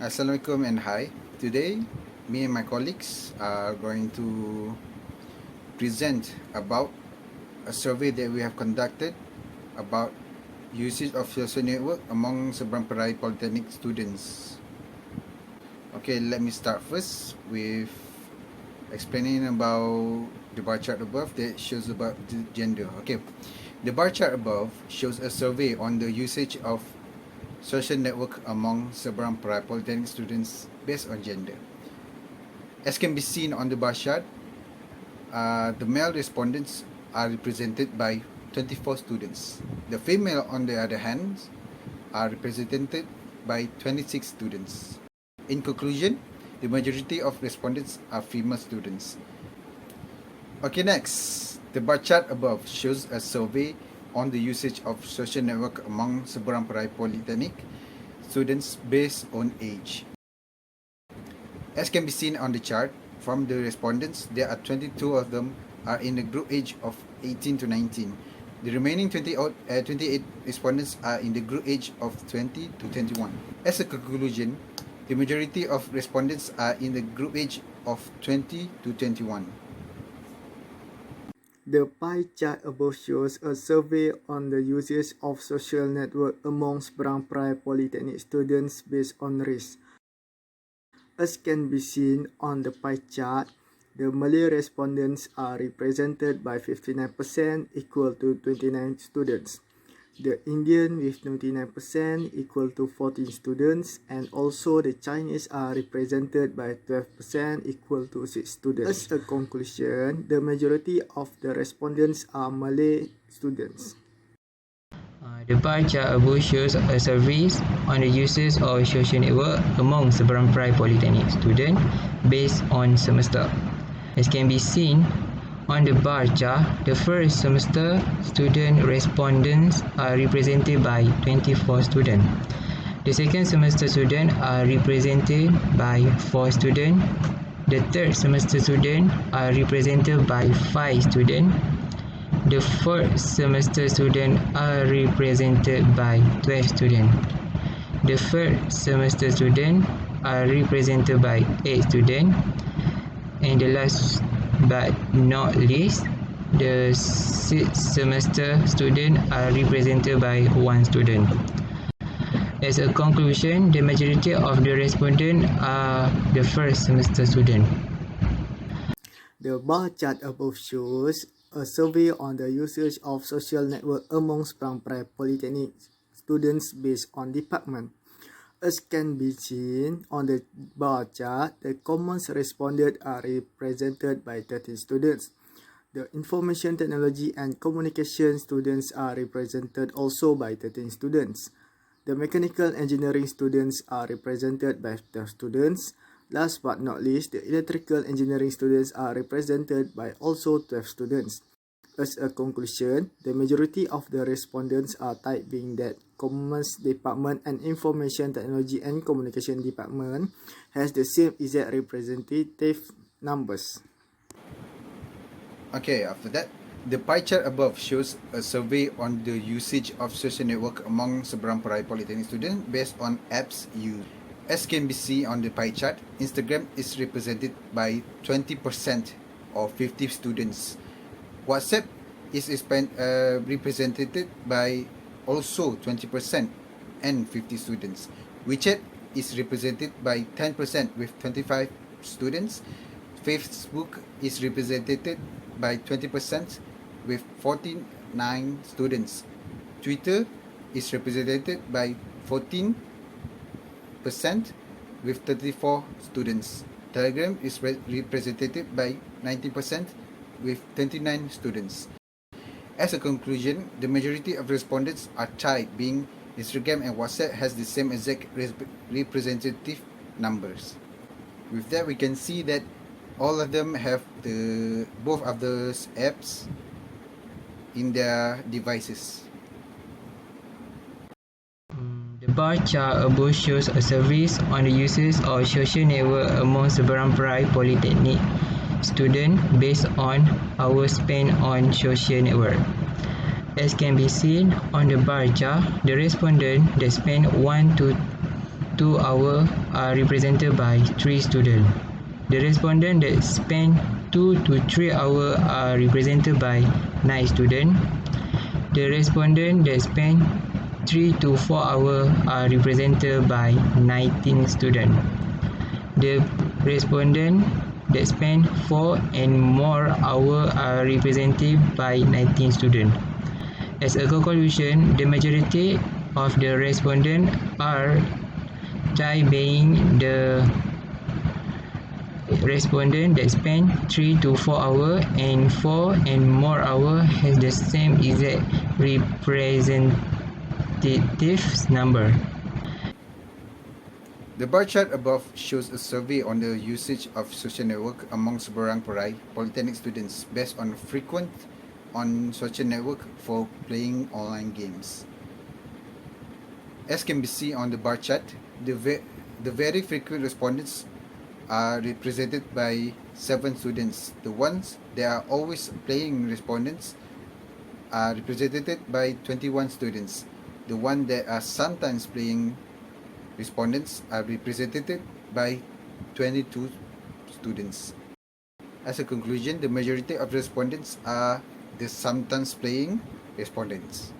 Assalamualaikum and hi. Today, me and my colleagues are going to present about a survey that we have conducted about usage of social network among Seberang Perai Polytechnic students. Okay, let me start first with explaining about the bar chart above that shows about the gender. Okay, the bar chart above shows a survey on the usage of social network among Seberang Perai Polytechnic students based on gender. As can be seen on the bar chart, the male respondents are represented by 24 students. The female, on the other hand, are represented by 26 students. In conclusion, the majority of respondents are female students. Okay, next, the bar chart above shows a survey on the usage of social network among Seberang Perai Polytechnic students based on age. As can be seen on the chart, from the respondents, there are 22 of them are in the group age of 18 to 19. The remaining 28 respondents are in the group age of 20 to 21. As a conclusion, the majority of respondents are in the group age of 20 to 21. The pie chart above shows a survey on the usage of social network among Seberang Perai Polytechnic students based on race. As can be seen on the pie chart, the Malay respondents are represented by 59% equal to 29 students. The Indian with 29% equal to 14 students, and also the Chinese are represented by 12% equal to 6 students. As a conclusion, the majority of the respondents are Malay students. The bar chart above shows a survey on the uses of social network among Seberang Perai Polytechnic students based on semester. As can be seen on the bar chart, the first semester student respondents are represented by 24 students. The second semester students are represented by 4 students. The third semester students are represented by 5 students. The fourth semester students are represented by 12 students. The third semester students are represented by 8 students. And the last but not least, the sixth semester students are represented by 1 student. As a conclusion, the majority of the respondents are the first semester students. The bar chart above shows a survey on the usage of social network among Seberang Perai Polytechnic students based on department. As can be seen on the bar chart, the commons responded are represented by 13 students. The information technology and communication students are represented also by 13 students. The mechanical engineering students are represented by 12 students. Last but not least, the electrical engineering students are represented by also 12 students. As a conclusion, the majority of the respondents are typing that Commerce Department and Information Technology and Communication Department has the same exact representative numbers. Okay, after that, the pie chart above shows a survey on the usage of social network among Seberang Perai Polytechnic students based on apps used. As can be seen on the pie chart, Instagram is represented by 20% or 50 students. WhatsApp is represented by also 20% and 50 students. WeChat is represented by 10% with 25 students. Facebook is represented by 20% with 49 students. Twitter is represented by 14% with 34 students. Telegram is represented by 90% with 29 students. As a conclusion, the majority of respondents are tied, being Instagram and WhatsApp has the same exact representative numbers. With that, we can see that all of them have both of those apps in their devices. The bar chart above shows a survey on the uses of social network among Seberang Perai Polytechnic students based on hours spent on social network. As can be seen on the bar chart, the respondents that spend 1 to 2 hours are represented by 3 students. The respondents that spend 2 to 3 hours are represented by 9 students. The respondents that spend 3 to 4 hours are represented by 19 students. The respondents that spend 4 and more hours are represented by 19 students. As a conclusion, the majority of the respondents are Thai, being the respondent that spend 3 to 4 hours and 4 and more hours has the same exact representative number. The bar chart above shows a survey on the usage of social network among Seberang Perai Polytechnic students based on frequent on social network for playing online games. As can be seen on the bar chart, the very frequent respondents are represented by 7 students. The ones that are always playing respondents are represented by 21 students. The ones that are sometimes playing respondents are represented by 22 students. As a conclusion, the majority of respondents are the sometimes playing respondents.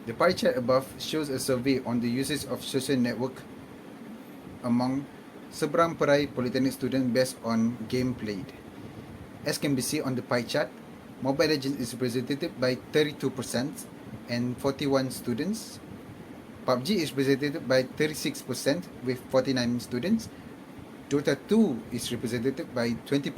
The pie chart above shows a survey on the usage of social network among Seberang Perai Polytechnic students based on game played. As can be seen on the pie chart, Mobile Legends is represented by 32% and 41 students. PUBG is represented by 36% with 49 students. Dota 2 is represented by 20%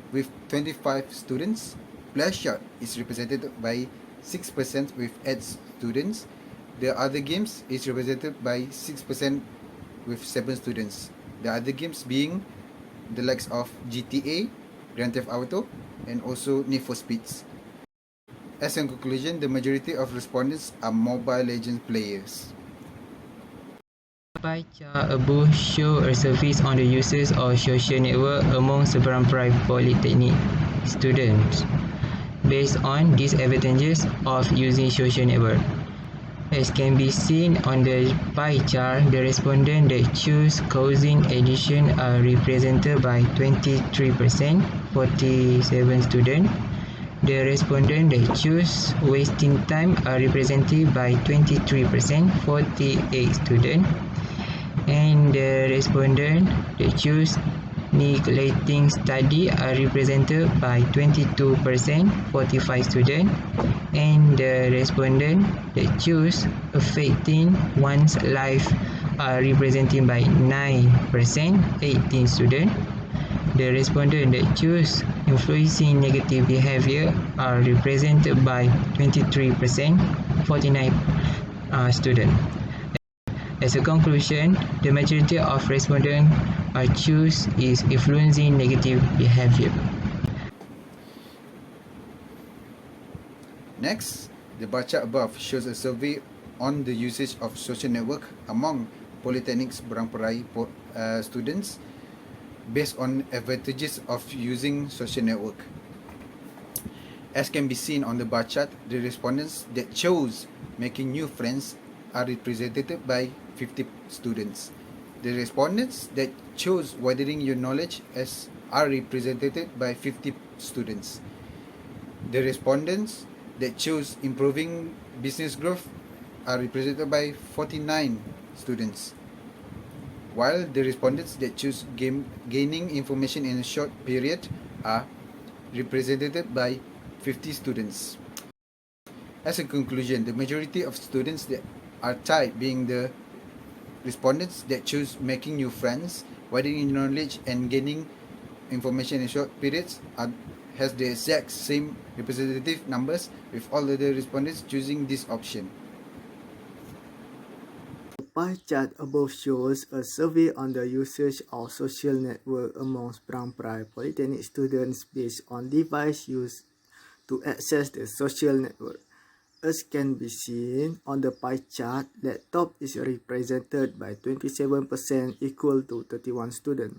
with 25 students. Flashshot is represented by 6% with 8 students. The other games is represented by 6% with 7 students. The other games being the likes of GTA, Grand Theft Auto, and also Need for Speeds. As a conclusion, the majority of respondents are Mobile Legends players. The pie chart above shows a survey on the uses of social network among Seberang Perai Polytechnic students based on disadvantages of using social network. As can be seen on the pie chart, the respondents that choose causing addiction are represented by 23%, 47 students. The respondents that choose wasting time are represented by 23%, 48 students. And the respondents that choose neglecting study are represented by 22%, 45 students, and the respondents that choose affecting one's life are represented by 9%, 18 students. The respondents that choose influencing negative behavior are represented by 23%, 49 students. As a conclusion, the majority of respondents choose is influencing negative behavior. Next, the bar chart above shows a survey on the usage of social network among Polytechnic Seberang Perai students based on advantages of using social network. As can be seen on the bar chart, the respondents that chose making new friends are represented by 50 students. The respondents that chose widening your knowledge are represented by 50 students. The respondents that chose improving business growth are represented by 49 students, while the respondents that choose gaining information in a short period are represented by 50 students. As a conclusion, the majority of students that are tied being the respondents that choose making new friends, widening knowledge, and gaining information in short periods has the exact same representative numbers, with all other respondents choosing this option. The pie chart above shows a survey on the usage of social network among Seberang Perai Polytechnic students based on device used to access the social network. As can be seen on the pie chart, laptop is represented by 27% equal to 31 students.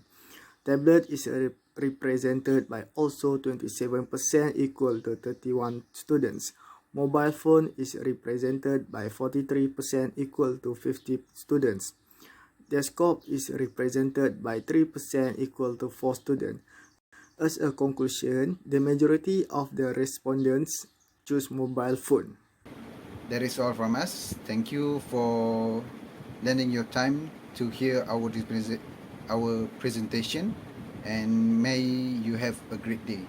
Tablet is represented by also 27% equal to 31 students, Mobile phone is represented by 43% equal to 50 students. Desktop is represented by 3% equal to 4 students. As a conclusion, the majority of the respondents choose mobile phone. That is all from us. Thank you for lending your time to hear our presentation, and may you have a great day.